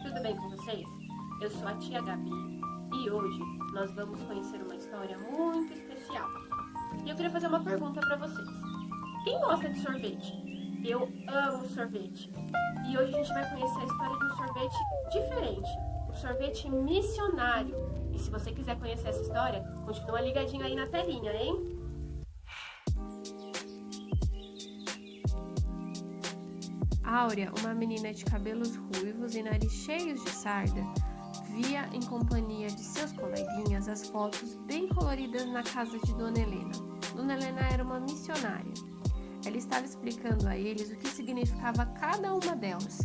tudo bem com vocês? Eu sou a tia Gabi e hoje nós vamos conhecer uma história muito especial. E eu queria fazer uma pergunta para vocês. Quem gosta de sorvete? Eu amo sorvete. E hoje a gente vai conhecer a história de um sorvete diferente, um sorvete missionário. E se você quiser conhecer essa história, continua ligadinho aí na telinha, hein? Áurea, uma menina de cabelos ruivos e nariz cheios de sarda, via em companhia de seus coleguinhas as fotos bem coloridas na casa de Dona Helena. Dona Helena era uma missionária. Ela estava explicando a eles o que significava cada uma delas.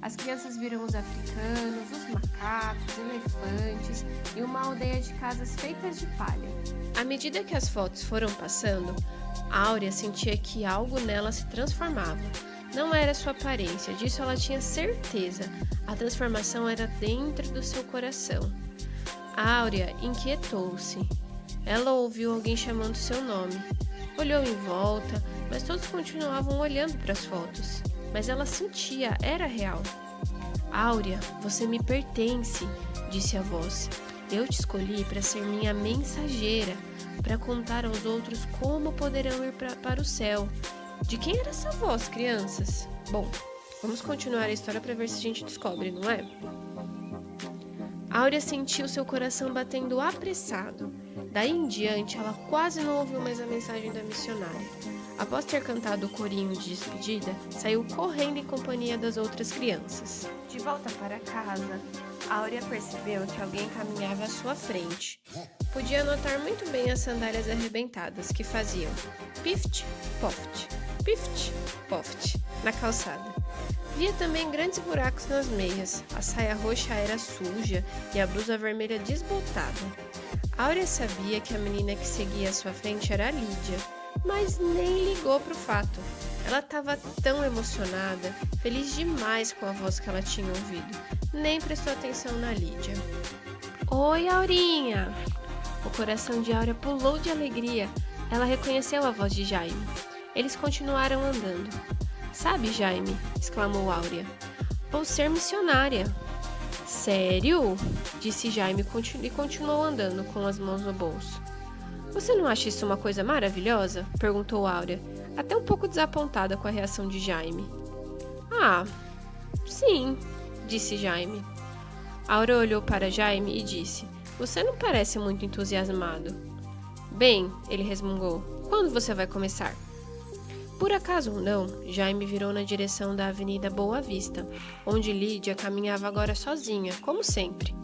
As crianças viram os africanos, os macacos, elefantes e uma aldeia de casas feitas de palha. À medida que as fotos foram passando, Áurea sentia que algo nela se transformava. Não era sua aparência, disso ela tinha certeza. A transformação era dentro do seu coração. Áurea inquietou-se. Ela ouviu alguém chamando seu nome. Olhou em volta, mas todos continuavam olhando para as fotos. Mas ela sentia, era real. Áurea, você me pertence, disse a voz. Eu te escolhi para ser minha mensageira, para contar aos outros como poderão ir para o céu. De quem era essa voz, crianças? Bom, vamos continuar a história para ver se a gente descobre, não é? Áurea sentiu seu coração batendo apressado. Daí em diante, ela quase não ouviu mais a mensagem da missionária. Após ter cantado o corinho de despedida, saiu correndo em companhia das outras crianças. De volta para casa, Áurea percebeu que alguém caminhava à sua frente. Podia notar muito bem as sandálias arrebentadas que faziam pift, poft, pift, poft na calçada. Via também grandes buracos nas meias, a saia roxa era suja e a blusa vermelha desbotada. Áurea sabia que a menina que seguia à sua frente era a Lídia, mas nem ligou para o fato. Ela estava tão emocionada, feliz demais com a voz que ela tinha ouvido, nem prestou atenção na Lídia. Oi, Aurinha! O coração de Áurea pulou de alegria. Ela reconheceu a voz de Jaime. Eles continuaram andando. Sabe, Jaime, exclamou Áurea, vou ser missionária. Sério? Disse Jaime e continuou andando com as mãos no bolso. Você não acha isso uma coisa maravilhosa? Perguntou Áurea, até um pouco desapontada com a reação de Jaime. Ah, sim, disse Jaime. Áurea olhou para Jaime e disse, você não parece muito entusiasmado. Bem, ele resmungou, quando você vai começar? Por acaso ou não, Jaime virou na direção da Avenida Boa Vista, onde Lídia caminhava agora sozinha, como sempre.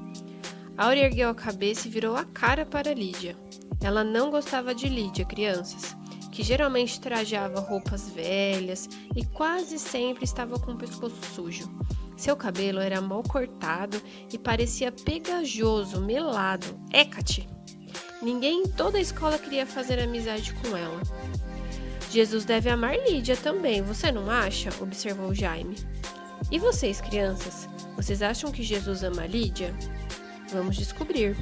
Áurea ergueu a cabeça e virou a cara para Lídia. Ela não gostava de Lídia, crianças, que geralmente trajava roupas velhas e quase sempre estava com o pescoço sujo. Seu cabelo era mal cortado e parecia pegajoso, melado. Hécate! Ninguém em toda a escola queria fazer amizade com ela. Jesus deve amar Lídia também, você não acha? Observou Jaime. E vocês, crianças? Vocês acham que Jesus ama Lídia? Vamos descobrir.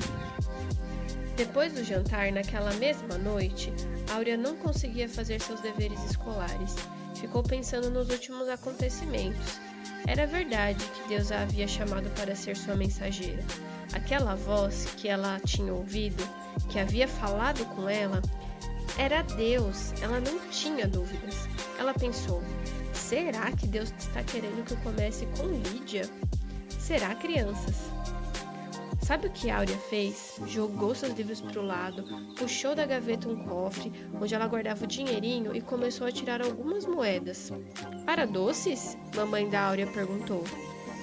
Depois do jantar, naquela mesma noite, Áurea não conseguia fazer seus deveres escolares. Ficou pensando nos últimos acontecimentos. Era verdade que Deus a havia chamado para ser sua mensageira. Aquela voz que ela tinha ouvido, que havia falado com ela, era Deus, ela não tinha dúvidas. Ela pensou, será que Deus está querendo que eu comece com Lídia? Será, crianças? Sabe o que Áurea fez? Jogou seus livros para o lado, puxou da gaveta um cofre, onde ela guardava o dinheirinho e começou a tirar algumas moedas. Para doces? Mamãe da Áurea perguntou.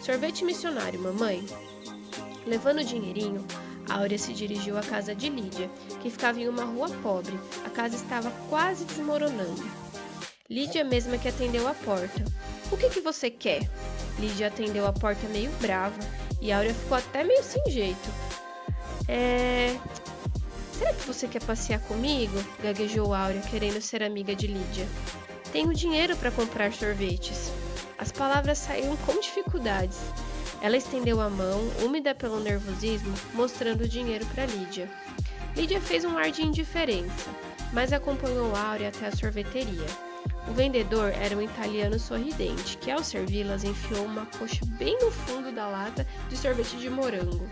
Sorvete missionário, mamãe. Levando o dinheirinho, Áurea se dirigiu à casa de Lídia, que ficava em uma rua pobre. A casa estava quase desmoronando. Lídia mesma que atendeu a porta. O que você quer? Lídia atendeu a porta meio brava e Áurea ficou até meio sem jeito. Será que você quer passear comigo? Gaguejou Áurea, querendo ser amiga de Lídia. Tenho dinheiro para comprar sorvetes. As palavras saíram com dificuldades. Ela estendeu a mão, úmida pelo nervosismo, mostrando o dinheiro para Lídia. Lídia fez um ar de indiferença, mas acompanhou Áurea até a sorveteria. O vendedor era um italiano sorridente, que ao servi-las enfiou uma coxa bem no fundo da lata de sorvete de morango.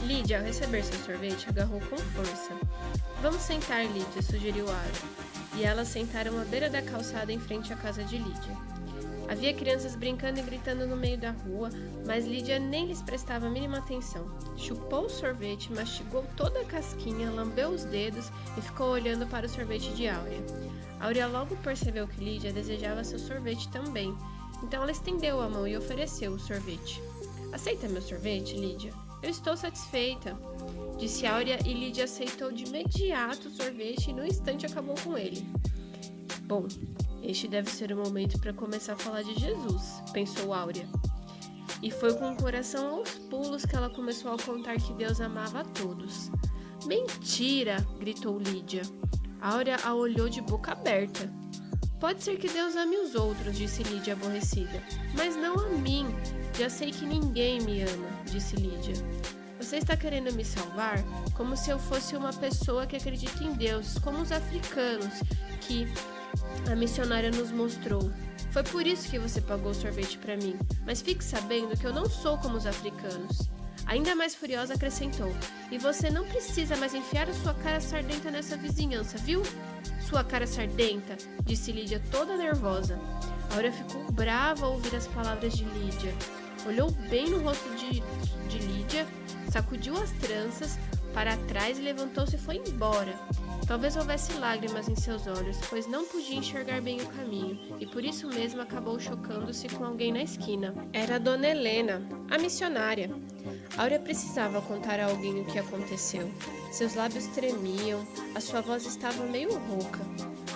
Lídia, ao receber seu sorvete, agarrou com força. Vamos sentar, Lídia, sugeriu Áurea. E elas sentaram à beira da calçada em frente à casa de Lídia. Havia crianças brincando e gritando no meio da rua, mas Lídia nem lhes prestava a mínima atenção. Chupou o sorvete, mastigou toda a casquinha, lambeu os dedos e ficou olhando para o sorvete de Áurea. Áurea logo percebeu que Lídia desejava seu sorvete também, então ela estendeu a mão e ofereceu o sorvete. Aceita meu sorvete, Lídia? Eu estou satisfeita, disse Áurea, e Lídia aceitou de imediato o sorvete e no instante acabou com ele. Bom, este deve ser o momento para começar a falar de Jesus, pensou Áurea. E foi com o coração aos pulos que ela começou a contar que Deus amava a todos. Mentira! Gritou Lídia. Áurea a olhou de boca aberta. Pode ser que Deus ame os outros, disse Lídia aborrecida, mas não a mim. Já sei que ninguém me ama, disse Lídia. Você está querendo me salvar? Como se eu fosse uma pessoa que acredita em Deus, como os africanos, que a missionária nos mostrou. Foi por isso que você pagou o sorvete para mim, mas fique sabendo que eu não sou como os africanos. Ainda mais furiosa acrescentou, e você não precisa mais enfiar a sua cara sardenta nessa vizinhança, viu? Sua cara sardenta, disse Lídia toda nervosa. Áurea ficou brava ao ouvir as palavras de Lídia. Olhou bem no rosto de Lídia, sacudiu as tranças para trás e levantou-se e foi embora. Talvez houvesse lágrimas em seus olhos, pois não podia enxergar bem o caminho, e por isso mesmo acabou chocando-se com alguém na esquina. Era a Dona Helena, a missionária. Áurea precisava contar a alguém o que aconteceu. Seus lábios tremiam, a sua voz estava meio rouca.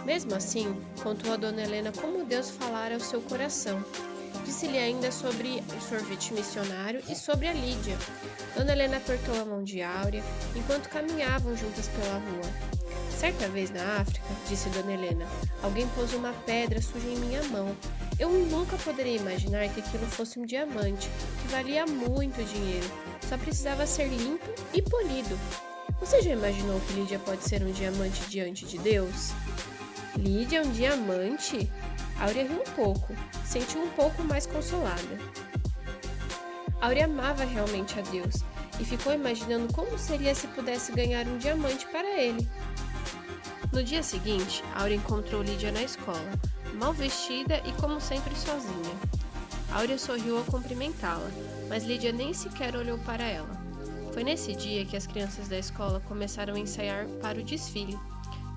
Mesmo assim, contou a Dona Helena como Deus falara ao seu coração. Disse-lhe ainda sobre o sorvete missionário e sobre a Lídia. Dona Helena apertou a mão de Áurea enquanto caminhavam juntas pela rua. Certa vez na África, disse Dona Helena, alguém pôs uma pedra suja em minha mão. Eu nunca poderia imaginar que aquilo fosse um diamante, que valia muito dinheiro. Só precisava ser limpo e polido. Você já imaginou que Lídia pode ser um diamante diante de Deus? Lídia é um diamante? Áurea riu um pouco, sentiu um pouco mais consolada. Áurea amava realmente a Deus e ficou imaginando como seria se pudesse ganhar um diamante para ele. No dia seguinte, Áurea encontrou Lídia na escola, mal vestida e como sempre sozinha. Áurea sorriu ao cumprimentá-la, mas Lídia nem sequer olhou para ela. Foi nesse dia que as crianças da escola começaram a ensaiar para o desfile.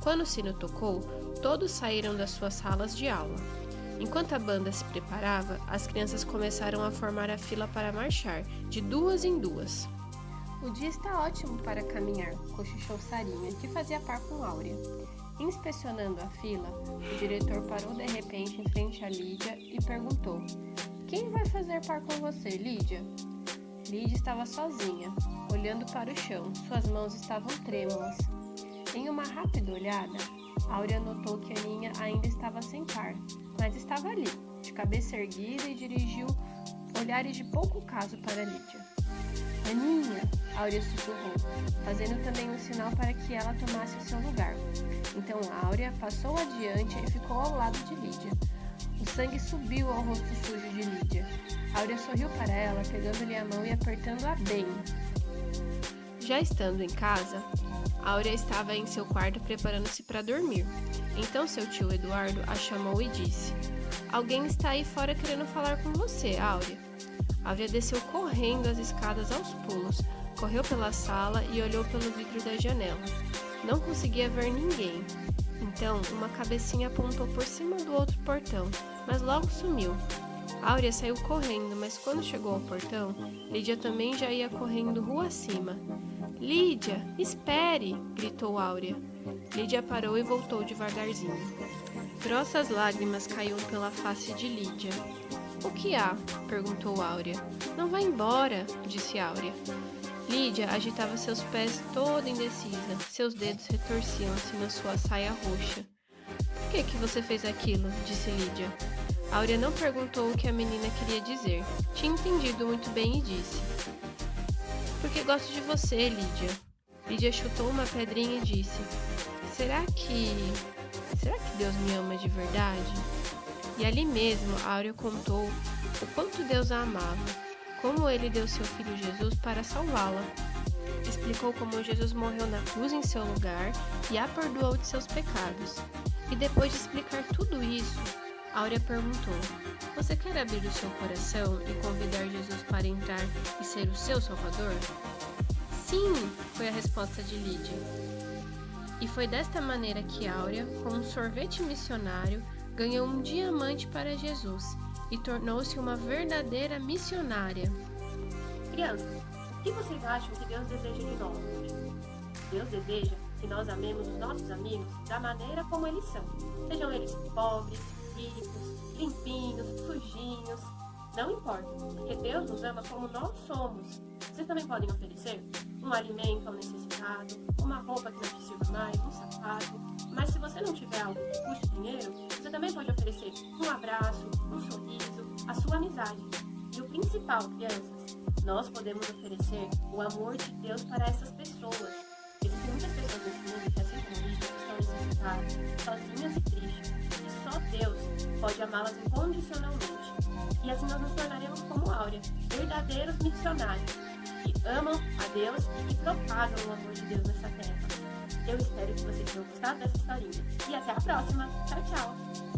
Quando o sino tocou, todos saíram das suas salas de aula. Enquanto a banda se preparava, as crianças começaram a formar a fila para marchar, de duas em duas. O dia está ótimo para caminhar, cochichou Sarinha, que fazia par com Áurea. Inspecionando a fila, o diretor parou de repente em frente a Lídia e perguntou: Quem vai fazer par com você, Lídia? Lídia estava sozinha, olhando para o chão, suas mãos estavam trêmulas. Em uma rápida olhada, Áurea notou que Aninha ainda estava sem par, mas estava ali, de cabeça erguida e dirigiu olhares de pouco caso para Lídia. Aninha, Áurea sussurrou, fazendo também um sinal para que ela tomasse o seu lugar. Então Áurea passou adiante e ficou ao lado de Lídia. O sangue subiu ao rosto sujo de Lídia. Áurea sorriu para ela, pegando-lhe a mão e apertando-a bem. Já estando em casa, Áurea estava em seu quarto preparando-se para dormir. Então seu tio Eduardo a chamou e disse: Alguém está aí fora querendo falar com você, Áurea. Áurea desceu correndo as escadas aos pulos, correu pela sala e olhou pelo vidro da janela. Não conseguia ver ninguém. Então, uma cabecinha apontou por cima do outro portão, mas logo sumiu. Áurea saiu correndo, mas quando chegou ao portão, Lídia também já ia correndo rua acima. Lídia, espere! Gritou Áurea. Lídia parou e voltou devagarzinho. Grossas lágrimas caíam pela face de Lídia. O que há? Perguntou Áurea. Não vá embora, disse Áurea. Lídia agitava seus pés toda indecisa. Seus dedos retorciam-se na sua saia roxa. Por que você fez aquilo? Disse Lídia. Áurea não perguntou o que a menina queria dizer. Tinha entendido muito bem e disse: Porque gosto de você, Lídia. Lídia chutou uma pedrinha e disse: Será que... será que Deus me ama de verdade? E ali mesmo, Áurea contou o quanto Deus a amava, como ele deu seu filho Jesus para salvá-la. Explicou como Jesus morreu na cruz em seu lugar e a perdoou de seus pecados. E depois de explicar tudo isso, Áurea perguntou: você quer abrir o seu coração e convidar Jesus para entrar e ser o seu Salvador? Sim, foi a resposta de Lídia. E foi desta maneira que Áurea, com um sorvete missionário, ganhou um diamante para Jesus e tornou-se uma verdadeira missionária. Crianças, o que vocês acham que Deus deseja de nós hoje? Deus deseja que nós amemos os nossos amigos da maneira como eles são. Sejam eles pobres, ricos, limpinhos, sujinhos. Não importa, porque Deus nos ama como nós somos. Vocês também podem oferecer um alimento ao necessitado, uma roupa que não te sirva mais, um sapato. Mas se você não tiver algo que custe dinheiro, você também pode oferecer um abraço, um sorriso, a sua amizade. E o principal, crianças, nós podemos oferecer o amor de Deus para essas pessoas. Existem muitas pessoas nesse mundo que, assim como Lídia, estão necessitadas, sozinhas e tristes. E só Deus pode amá-las incondicionalmente. E assim nós nos tornaremos como Áurea, verdadeiros missionários, que amam a Deus e que propagam o amor de Deus nessa terra. Eu espero que vocês tenham gostado dessa historinha. E até a próxima. Tchau, tchau!